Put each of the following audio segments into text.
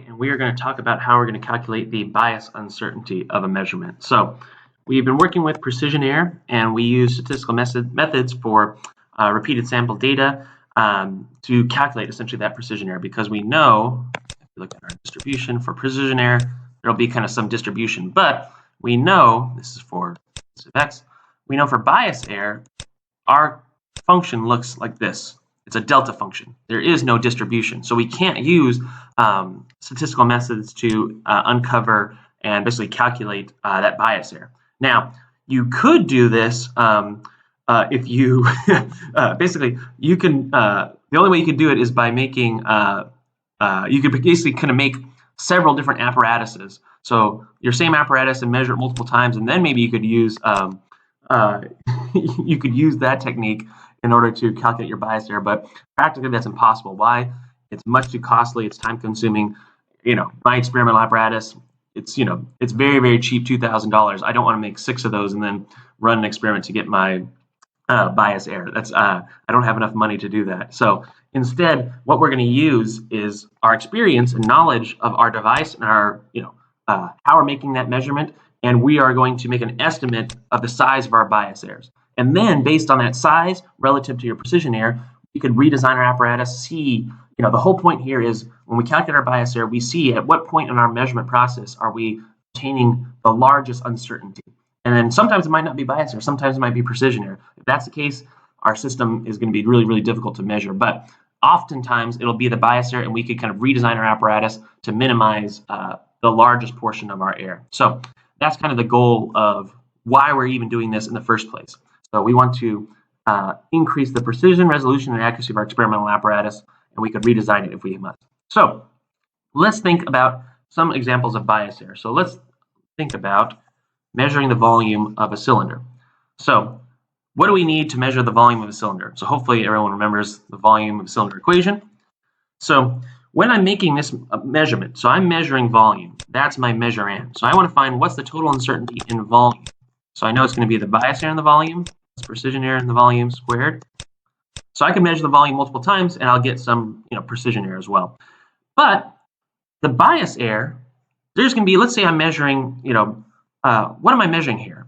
And we are going to talk about how we're going to calculate the bias uncertainty of a measurement. So we've been working with precision error, and we use statistical methods for repeated sample data to calculate essentially that precision error, because we know, if you look at our distribution for precision error, there'll be kind of some distribution, but we know, this is for x, we know for bias error, our function looks like this. It's a delta function. There is no distribution. So we can't use statistical methods to uncover and basically calculate that bias error. Now, you could do this if you basically, you can, the only way you could do it is by making, you could basically kind of make several different apparatuses. So your same apparatus and measure it multiple times, and then maybe you could use you could use that technique in order to calculate your bias error, but practically that's impossible. Why? It's much too costly. It's time consuming. My experimental apparatus, it's it's very, very cheap, $2,000. I don't want to make 6 of those and then run an experiment to get my bias error. That's I don't have enough money to do that. So instead, what we're going to use is our experience and knowledge of our device and our how we're making that measurement, and we are going to make an estimate of the size of our bias errors. And then, based on that size relative to your precision error, you could redesign our apparatus. See, the whole point here is when we calculate our bias error, we see at what point in our measurement process are we obtaining the largest uncertainty. And then sometimes it might not be bias error, sometimes it might be precision error. If that's the case, our system is going to be really, really difficult to measure. But oftentimes it'll be the bias error, and we could kind of redesign our apparatus to minimize the largest portion of our error. So that's kind of the goal of why we're even doing this in the first place. So we want to increase the precision, resolution, and accuracy of our experimental apparatus, and we could redesign it if we must. So let's think about some examples of bias error. So let's think about measuring the volume of a cylinder. So what do we need to measure the volume of a cylinder? So hopefully everyone remembers the volume of a cylinder equation. So when I'm making this measurement, so I'm measuring volume, that's my measure n. So I want to find what's the total uncertainty in volume. So I know it's going to be the bias error in the volume, plus precision error in the volume squared. So I can measure the volume multiple times, and I'll get some precision error as well. But the bias error, there's going to be, let's say I'm measuring, what am I measuring here?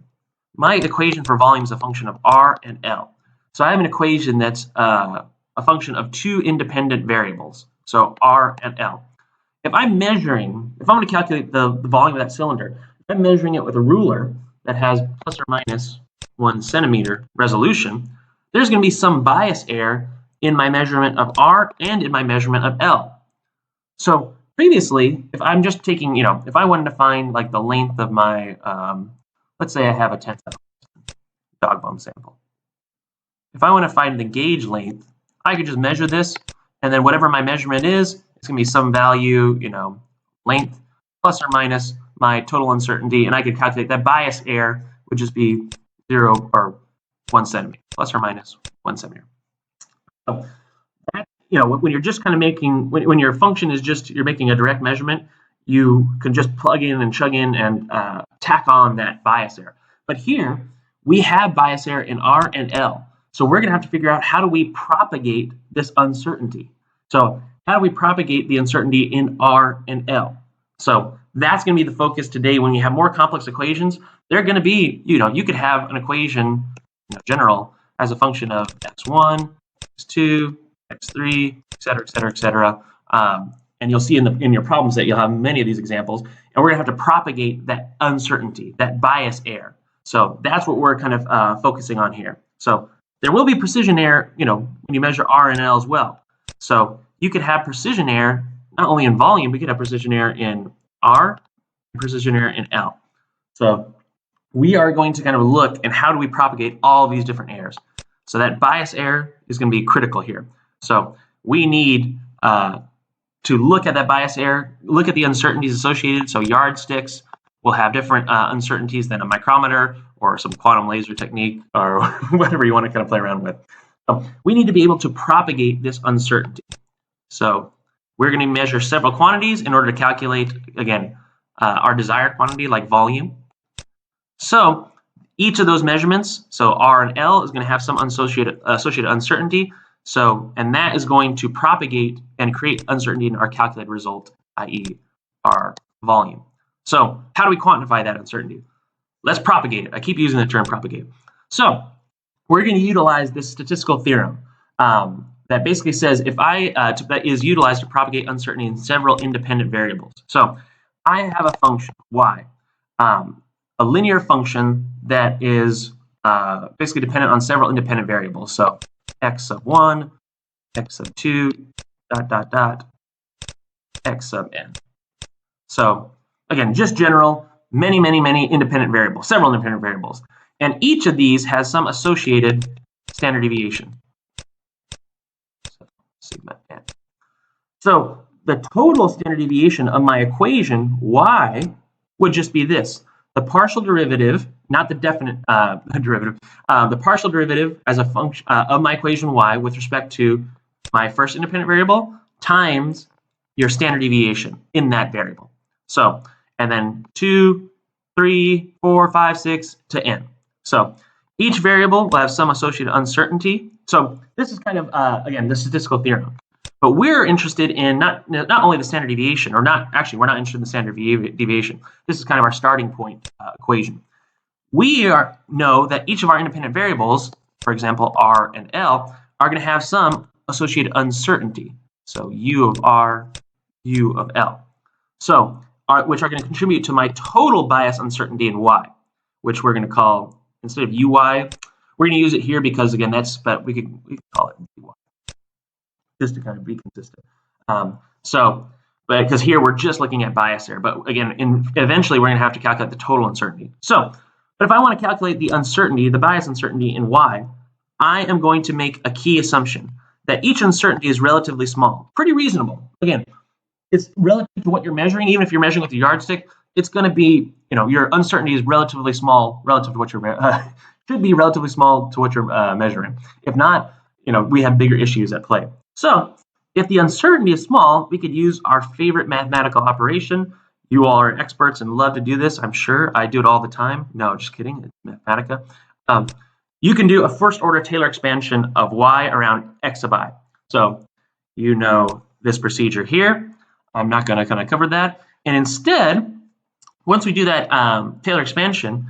My equation for volume is a function of R and L. So I have an equation that's a function of 2 independent variables, so R and L. If I'm going to calculate the volume of that cylinder, if I'm measuring it with a ruler that has plus or minus 1 centimeter resolution, there's going to be some bias error in my measurement of R and in my measurement of L. So previously, if I'm just taking, if I wanted to find like the length of my, let's say I have a 10 dog bone sample. If I want to find the gauge length, I could just measure this, and then whatever my measurement is, it's going to be some value, length plus or minus my total uncertainty, and I could calculate that bias error would just be 0 or 1 centimeter, plus or minus 1 centimeter. So that, when you're just kind of making, when your function is just, you're making a direct measurement, you can just plug in and chug in and tack on that bias error. But here, we have bias error in R and L. So we're going to have to figure out, how do we propagate this uncertainty? So how do we propagate the uncertainty in R and L? So that's going to be the focus today. When you have more complex equations, they're going to be, you could have an equation, general, as a function of x1, x2, x3, et cetera, et cetera, et cetera. And you'll see in your problems that you'll have many of these examples, and we're going to have to propagate that uncertainty, that bias error. So that's what we're kind of focusing on here. So there will be precision error, when you measure R and L as well. So you could have precision error not only in volume, but you could have precision error in R and precision error in L. So we are going to kind of look at how do we propagate all these different errors. So that bias error is going to be critical here. So we need to look at that bias error, look at the uncertainties associated. So yardsticks will have different uncertainties than a micrometer or some quantum laser technique or whatever you want to kind of play around with. So we need to be able to propagate this uncertainty. So we're going to measure several quantities in order to calculate, again, our desired quantity, like volume. So each of those measurements, so R and L, is going to have some associated uncertainty. So, and that is going to propagate and create uncertainty in our calculated result i.e. our volume. So how do we quantify that uncertainty? Let's propagate it. I keep using the term propagate. So we're going to utilize this statistical theorem that basically says if that is utilized to propagate uncertainty in several independent variables. So I have a function y, a linear function that is basically dependent on several independent variables. So x sub 1, x sub 2, dot, dot, dot, x sub n. So again, just general, many independent variables, several independent variables. And each of these has some associated standard deviation. So, sigma n. So the total standard deviation of my equation y would just be this. The partial derivative, not the definite derivative, the partial derivative as a function of my equation y with respect to my first independent variable times your standard deviation in that variable. So, and then 2, 3, 4, 5, 6 to n. So each variable will have some associated uncertainty. So this is kind of, again, the statistical theorem. But we're interested in not only the standard deviation, or not, actually, we're not interested in the standard deviation. This is kind of our starting point equation. We know that each of our independent variables, for example, R and L, are going to have some associated uncertainty. So U of R, U of L. So, which are going to contribute to my total bias uncertainty in Y, which we're going to call, instead of UY, we're going to use it here because, again, but we could call it UY, just to kind of be consistent. But because here we're just looking at bias error, but again, eventually we're going to have to calculate the total uncertainty. So, but if I want to calculate the uncertainty, the bias uncertainty in Y, I am going to make a key assumption that each uncertainty is relatively small, pretty reasonable. Again, it's relative to what you're measuring. Even if you're measuring with a yardstick, it's going to be, your uncertainty is relatively small relative to what you're should be relatively small to what you're measuring. If not, we have bigger issues at play. So if the uncertainty is small, we could use our favorite mathematical operation. You all are experts and love to do this, I'm sure. I do it all the time. No, just kidding. It's Mathematica. You can do a first order Taylor expansion of y around x sub I. So you know this procedure here. I'm not going to kind of cover that. And instead, once we do that Taylor expansion,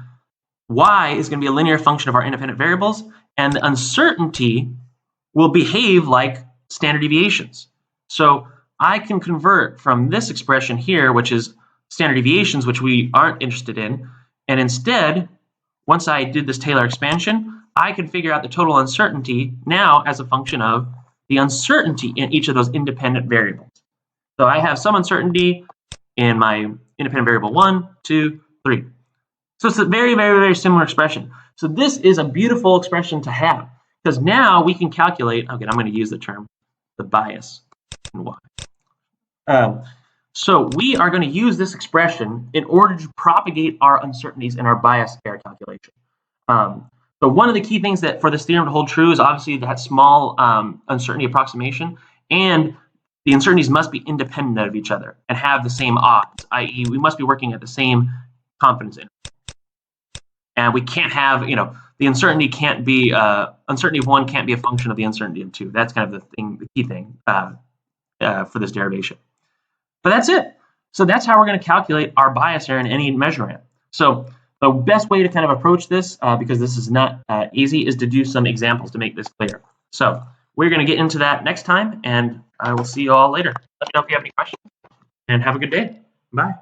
y is going to be a linear function of our independent variables, and the uncertainty will behave like standard deviations. So I can convert from this expression here, which is standard deviations, which we aren't interested in, and instead, once I did this Taylor expansion, I can figure out the total uncertainty now as a function of the uncertainty in each of those independent variables. So I have some uncertainty in my independent variable 1, 2, 3. So it's a very similar expression. So this is a beautiful expression to have, because now we can calculate, okay, I'm going to use the term, the bias in Y. So we are going to use this expression in order to propagate our uncertainties in our bias error calculation. So one of the key things that for this theorem to hold true is obviously that small uncertainty approximation, and the uncertainties must be independent of each other and have the same odds, i.e. we must be working at the same confidence interval. And we can't have, the uncertainty can't be, uncertainty of 1 can't be a function of the uncertainty of 2. That's kind of the key thing for this derivation. But that's it. So that's how we're going to calculate our bias error in any measurement. So the best way to kind of approach this, because this is not easy, is to do some examples to make this clear. So we're going to get into that next time, and I will see you all later. Let me know if you have any questions, and have a good day. Bye.